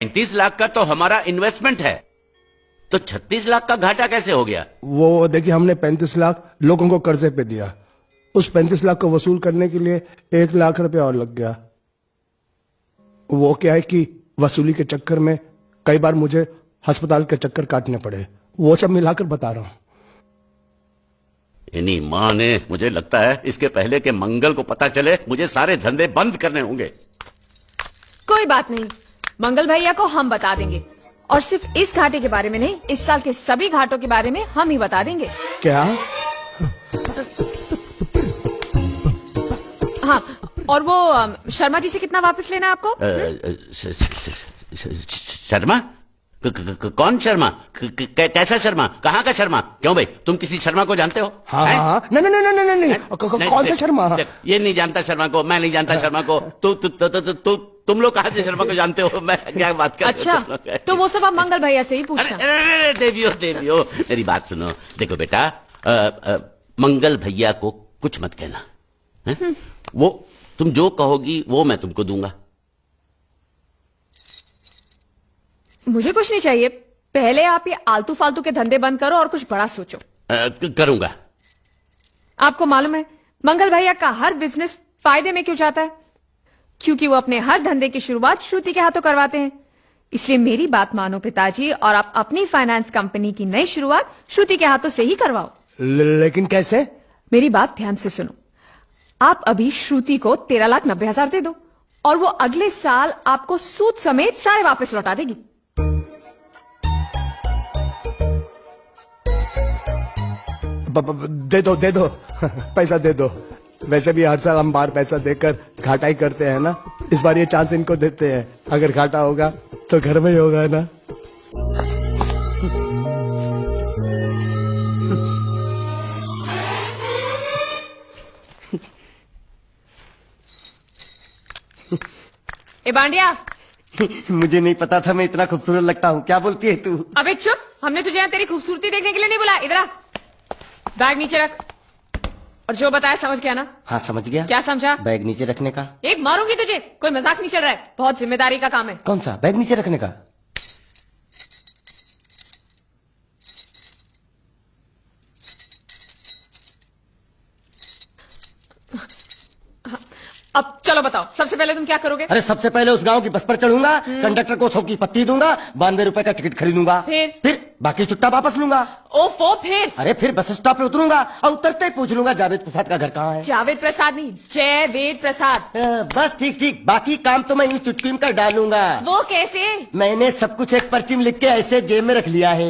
35 लाख का तो हमारा इन्वेस्टमेंट है, तो 36 लाख का घाटा कैसे हो गया? वो देखिए, हमने 35 लाख लोगों को कर्जे पे दिया। उस 35 लाख को वसूल करने के लिए 1 लाख रुपया और लग गया। वो क्या है कि वसूली के चक्कर में कई बार मुझे अस्पताल के चक्कर काटने पड़े। वो सब मिलाकर बता रहा हूं। इन्हीं माँ ने, मुझे लगता है इसके पहले के मंगल को पता चले मुझे सारे धंधे बंद करने होंगे। कोई बात नहीं, मंगल भैया को हम बता देंगे, और सिर्फ इस घाटे के बारे में नहीं, इस साल के सभी घाटों के बारे में हम ही बता देंगे। क्या? हाँ, और वो शर्मा जी से कितना वापस लेना है आपको? शर्मा? कौन शर्मा? कैसा शर्मा? कहाँ का शर्मा? क्यों भाई, तुम किसी शर्मा को जानते हो? हाँ हाँ, नहीं नहीं नहीं नहीं नहीं, कौन सा शर्मा? ये नहीं जानता शर्मा को, मैं नहीं जानता शर्मा को। तुम लोग कहाँ से शर्मा को जानते हो? मैं क्या बात कर? अच्छा, तो वो सब आप मंगल भैया से ही पूछना। अरे देवियो, मेरी बात सुनो। देखो बेटा, मंगल भैया को कुछ मत कहना है? वो तुम जो कहोगी वो मैं तुमको दूंगा। मुझे कुछ नहीं चाहिए, पहले आप ये आलतू फालतू के धंधे बंद करो और कुछ बड़ा सोचो। करूंगा। आपको मालूम है मंगल भैया का हर बिजनेस फायदे में क्यों जाता है? क्योंकि वो अपने हर धंधे की शुरुआत श्रुति के हाथों करवाते हैं। इसलिए मेरी बात मानो पिताजी, और आप अपनी फाइनेंस कंपनी की नई शुरुआत श्रुति के हाथों से ही करवाओ। लेकिन कैसे? मेरी बात ध्यान से सुनो। आप अभी श्रुति को 13,90,000 दे दो, और वो अगले साल आपको सूद समेत सारे वापस लौटा देगी। दे दो पैसा दे दो। वैसे भी हर साल हम बाहर पैसा देकर घाटा ही करते हैं ना। इस बार ये चांस इनको देते हैं, अगर घाटा होगा तो घर में ही होगा ना। ए बांडिया, मुझे नहीं पता था मैं इतना खूबसूरत लगता हूँ। क्या बोलती है तू? अबे चुप, हमने तुझे यहाँ तेरी खूबसूरती देखने के लिए नहीं बुलाया। इधर आ, बैग नीचे रख, और जो बताया समझ गया ना? हाँ समझ गया। क्या समझा? बैग नीचे रखने का। एक मारूंगी तुझे, कोई मजाक नहीं चल रहा है, बहुत जिम्मेदारी का काम है। कौन सा? बैग नीचे रखने का। अब चलो बताओ, सबसे पहले तुम क्या करोगे? अरे सबसे पहले उस गांव की बस पर चढ़ूंगा, कंडक्टर को 100 की पत्ती दूंगा, 92 रुपए का टिकट खरीदूंगा। फिर बाकी छुट्टा वापस लूंगा। ओफो, फिर? अरे फिर बस स्टॉप पे उतरूंगा और उतरते ही पूछ लूंगा जावेद प्रसाद का घर कहाँ है। जावेद प्रसाद नहीं, जयवेद प्रसाद। बस ठीक, बाकी काम तो मैं यूं चुटकी में कर डालूंगा। वो कैसे? मैंने सब कुछ एक पर्ची में लिख के ऐसे जेब में रख लिया है।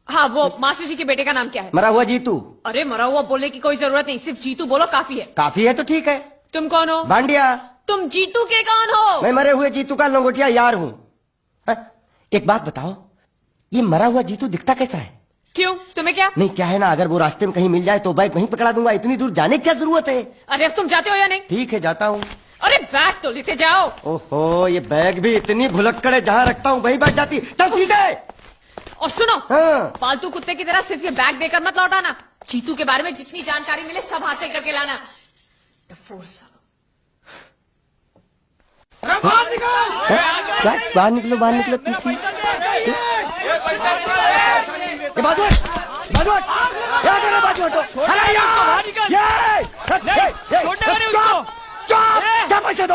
हाँ, वो मास्टर जी के बेटे का नाम क्या है? मरा हुआ जीतू। अरे मरा हुआ बोलने की कोई जरूरत नहीं, सिर्फ जीतू बोलो काफी है। काफी है तो ठीक है। तुम कौन हो? भांडिया। तुम जीतू के कौन हो? मैं मरे हुए जीतू का लंगोटिया यार हूँ। एक बात बताओ, ये मरा हुआ जीतू दिखता कैसा है? क्यों, तुम्हें क्या? नहीं क्या है ना, अगर वो रास्ते में कहीं मिल जाए तो बैग वहीं पकड़ा दूंगा। इतनी दूर जाने की क्या जरूरत है? अरे अब तुम जाते हो या नहीं? ठीक है जाता हूँ। अरे बैग तो लेते जाओ। ओहो, ये बैग भी इतनी भुलक्कड़ है, जहाँ रखता हूँ वही बैठ जाती। चल ठीक है। और सुनो, हाँ। पालतू कुत्ते की तरह सिर्फ ये बैग देकर मत लौटाना। जीतू के बारे में जितनी जानकारी मिले सब हासिल करके लाना। बाहर निकलो तुम।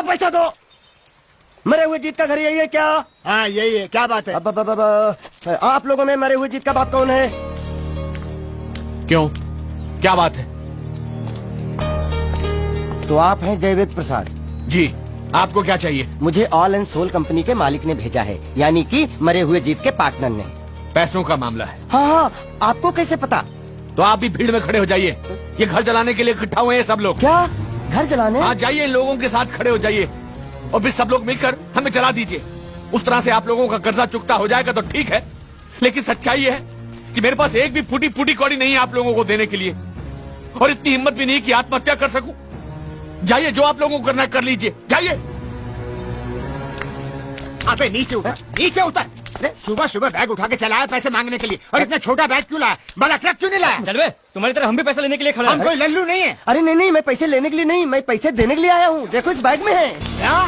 पैसा दो। मरे हुए जीत का घर यही है क्या? हाँ यही है। क्या बात है? आप लोगों में मरे हुए जीत का बाप कौन है? क्यों, क्या बात है? तो आप हैं जयवेद प्रसाद जी, आपको क्या चाहिए? मुझे ऑल एंड सोल कंपनी के मालिक ने भेजा है, यानी कि मरे हुए जीत के पार्टनर ने। पैसों का मामला है। हाँ, आपको कैसे पता? तो आप भी भीड़ में खड़े हो जाइए। ये घर जलाने के लिए इकट्ठा हुए हैं सब लोग। क्या घर जलाने? हाँ जाइए, लोगों के साथ खड़े हो जाइए और फिर सब लोग मिलकर हमें जला दीजिए। उस तरह से आप लोगों का कर्जा चुकता हो जाएगा तो ठीक है, लेकिन सच्चाई है कि मेरे पास एक भी फूटी कौड़ी नहीं है आप लोगों को देने के लिए, और इतनी हिम्मत भी नहीं कि आत्महत्या कर सकूं। जाइए, जो आप लोगों को करना है कर लीजिए, जाइए। अबे नीचे उतर। सुबह सुबह बैग उठा के चलाया पैसे मांगने के लिए, और इतना छोटा बैग क्यों लाया? बड़ा ट्रक क्यों नहीं लाया? चल बे, तुम्हारी तरह हम भी पैसे लेने के लिए खड़े हम हैं। कोई लल्लू नहीं है। अरे नहीं नहीं, मैं पैसे लेने के लिए नहीं, मैं पैसे देने के लिए आया हूँ। देखो इस बैग में है। क्या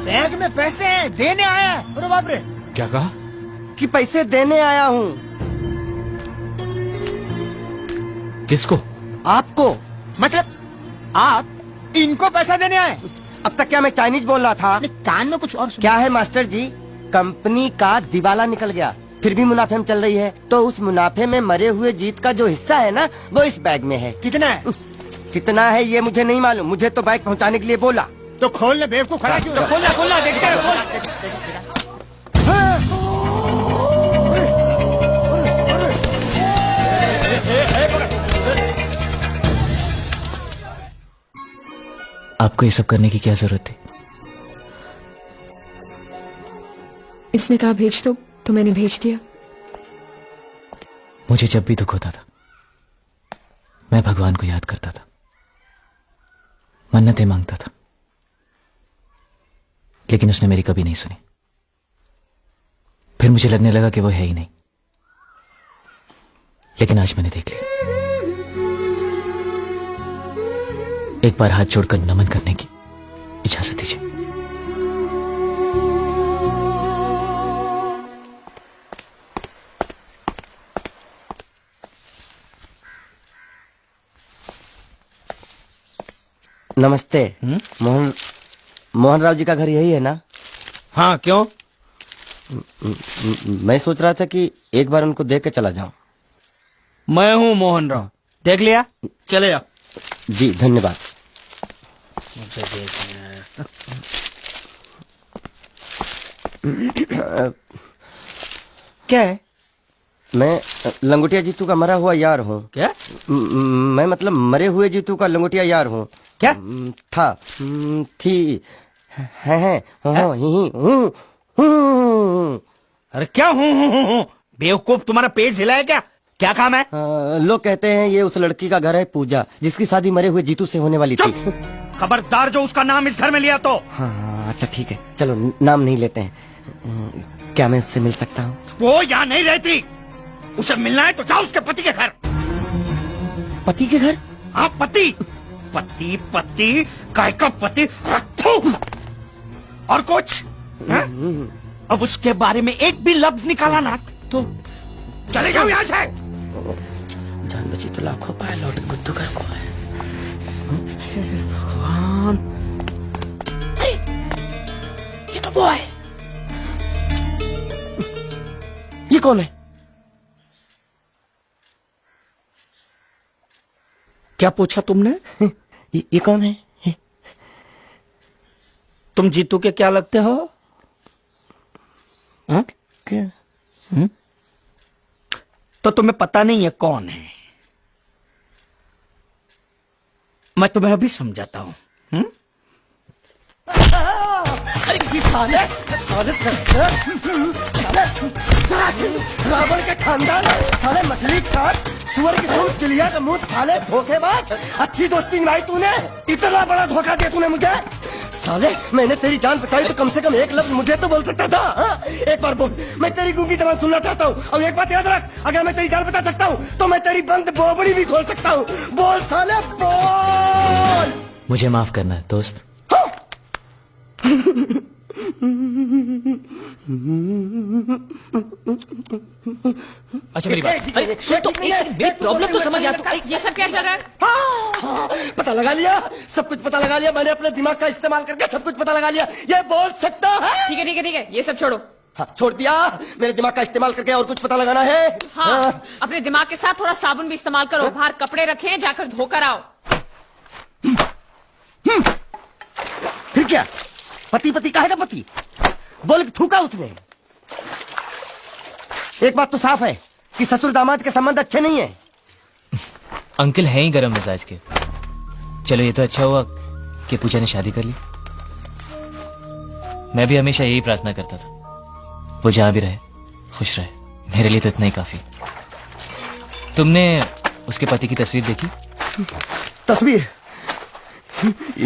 बैग में पैसे हैं? देने आया है? अरे बाप रे, क्या कहा? कि पैसे देने आया हूँ। किसको? आपको। मतलब आप इनको पैसा देने आए? अब तक क्या मैं चाइनीज बोल रहा था? कान में कुछ और क्या है मास्टर जी, कंपनी का दिवाला निकल गया, फिर भी मुनाफे में चल रही है। तो उस मुनाफे में मरे हुए जीत का जो हिस्सा है ना, वो इस बैग में है। कितना है? कितना है ये मुझे नहीं मालूम, मुझे तो बैग पहुंचाने के लिए बोला। तो खोलने बेवकूफ खड़ा क्यों? खोलना देखते रहो। आपको ये सब करने की क्या जरूरत थी? इसने कहा भेज दो तो मैंने भेज दिया। मुझे जब भी दुख होता था मैं भगवान को याद करता था, मन्नतें मांगता था, लेकिन उसने मेरी कभी नहीं सुनी। फिर मुझे लगने लगा कि वो है ही नहीं, लेकिन आज मैंने देख लिया। एक बार हाथ जोड़कर नमन करने की इजाजत दीजिए। नमस्ते। मोहन राव जी का घर यही है ना? हाँ, क्यों? मैं सोच रहा था कि एक बार उनको देख के चला जाऊं। मैं हूँ मोहन राव, देख लिया, चले आओ। जी धन्यवाद। क्या है? मैं लंगोटिया जीतू का मरा हुआ यार हूँ। क्या? मैं मतलब मरे हुए जीतू का लंगोटिया यार हूँ। क्या? था, थी, है, हूँ। अरे क्या हूँ? बेवकूफ, तुम्हारा पेज हिला है क्या? क्या काम है? लोग कहते हैं ये उस लड़की का घर है पूजा, जिसकी शादी मरे हुए जीतू से होने वाली थी। खबरदार जो उसका नाम इस घर में लिया तो। हाँ अच्छा ठीक है, चलो नाम नहीं लेते हैं। क्या मैं उससे मिल सकता हूँ? वो यहाँ नहीं रहती, उसे मिलना है तो जाओ उसके पति के घर। पति के घर? हाँ पति, पति पति काय का पति। और कुछ है? अब उसके बारे में एक भी लफ्ज निकाला ना तो चले जाओ यहाँ से। जान बची तो लाखों पाए, लौट के बुद्धू घर को आए। भगवान, ये तो वो है। ये कौन है? क्या पूछा तुमने? ये कौन है? तुम जीतू के क्या लगते हो? हाँ? क्या? तो तुम्हें पता नहीं है कौन है? मैं तुम्हें अभी समझाता हूँ। रावण के खानदान, साले मछली खान, सुअर की तुम, चिड़िया का मुंह, साले धोखेबाज। अच्छी दोस्ती निभाई तूने, इतना बड़ा धोखा दिया तूने मुझे। साले मैंने तेरी जान बचाई तो कम से कम एक लफ्ज मुझे तो बोल सकता था। हाँ? एक बार बोल, मैं तेरी गूंगी जबान सुनना चाहता हूँ। और एक बात याद रख, अगर मैं तेरी जान बचा सकता हूँ तो मैं तेरी बंद बोबड़ी भी खोल सकता हूँ। बोल साले बोल। मुझे माफ करना है दोस्त। अच्छा मेरी बात, अरे सुन तो, एक सेकंड, मेरी प्रॉब्लम तो समझ आ तू। ये सब क्या चल रहा है? पता लगा लिया, सब कुछ पता लगा लिया मैंने, अपने दिमाग का इस्तेमाल करके सब कुछ पता लगा लिया। ये बोल सकता है? ठीक है ठीक है ठीक है, ये सब छोड़ो। हाँ, छोड़ दिया। मेरे दिमाग का इस्तेमाल करके और कुछ पता लगाना है? हाँ, अपने दिमाग के साथ थोड़ा साबुन भी इस्तेमाल करो। बाहर कपड़े रखे, जाकर धोकर आओ। फिर क्या? पति पति काहे का पति? बोल के थूका उसने। एक बात तो साफ है कि ससुर दामाद के संबंध अच्छे नहीं है। अंकल हैं ही गरम मिजाज के। चलो ये तो अच्छा हुआ कि पूजा ने शादी कर ली। मैं भी हमेशा यही प्रार्थना करता था, वो जहां भी रहे खुश रहे, मेरे लिए तो इतना ही काफी। तुमने उसके पति की तस्वीर देखी? तस्वीर?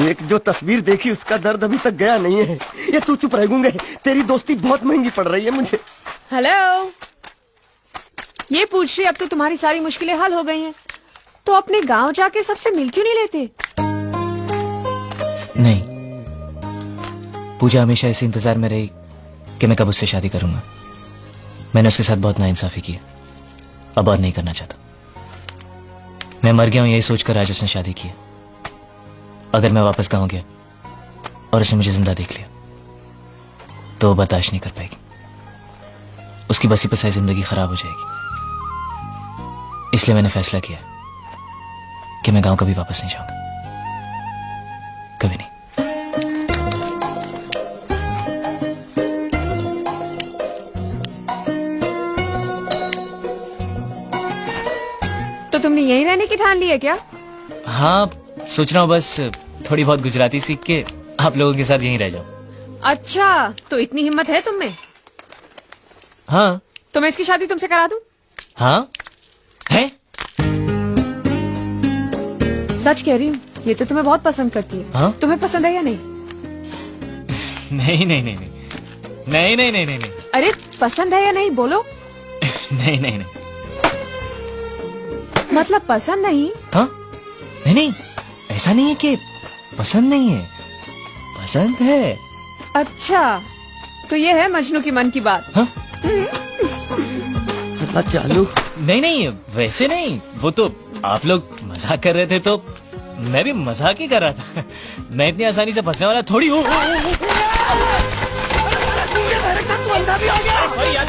एक जो तस्वीर देखी उसका दर्द अभी तक गया नहीं है। ये तू चुप रह गूंगे, तेरी दोस्ती बहुत महंगी पड़ रही है मुझे। हेलो, ये पूछ रही अब तो तुम्हारी सारी मुश्किलें हल हो गई हैं, तो अपने गांव जाके सबसे मिल क्यों नहीं लेते? नहीं, पूजा हमेशा इसी इंतजार में रही कि मैं कब उससे शादी करूंगा। मैंने उसके साथ बहुत नाइंसाफी की, अब और नहीं करना चाहता। मैं मर गया हूं यही सोचकर आज उसने शादी की है। अगर मैं वापस गांव गया और उसने मुझे जिंदा देख लिया तो वो बर्दाश्त नहीं कर पाएगी। उसकी बसी बसाई जिंदगी खराब हो जाएगी। इसलिए मैंने फैसला किया कि मैं गांव कभी वापस नहीं जाऊंगा, कभी नहीं। तो तुमने यहीं रहने की ठान ली है क्या? हाँ, सोच रहा हूँ बस थोड़ी बहुत गुजराती सीख के आप लोगों के साथ यहीं रह जाऊं। अच्छा, तो इतनी हिम्मत है तुम में? हाँ तो मैं इसकी शादी तुमसे करा दूं? हाँ है। सच कह रही हूँ, ये तो तुम्हें बहुत पसंद करती है। हाँ? तुम्हें पसंद है या नहीं? नहीं नहीं नहीं नहीं नहीं नहीं नहीं नहीं नहीं अरे पसंद है या नहीं, बोलो। नहीं नहीं नहीं। मतलब पसंद नहीं? हाँ नहीं नहीं, ऐसा नहीं है कि पसंद नहीं है, पसंद है। अच्छा, तो ये है मजनू की मन की बात। हाँ? सला चालू। नहीं नहीं, वैसे नहीं, वो तो आप लोग मजाक कर रहे थे तो मैं भी मजाक ही कर रहा था। मैं इतनी आसानी से फंसने वाला थोड़ी हूँ। तू अंधा भी हो गया।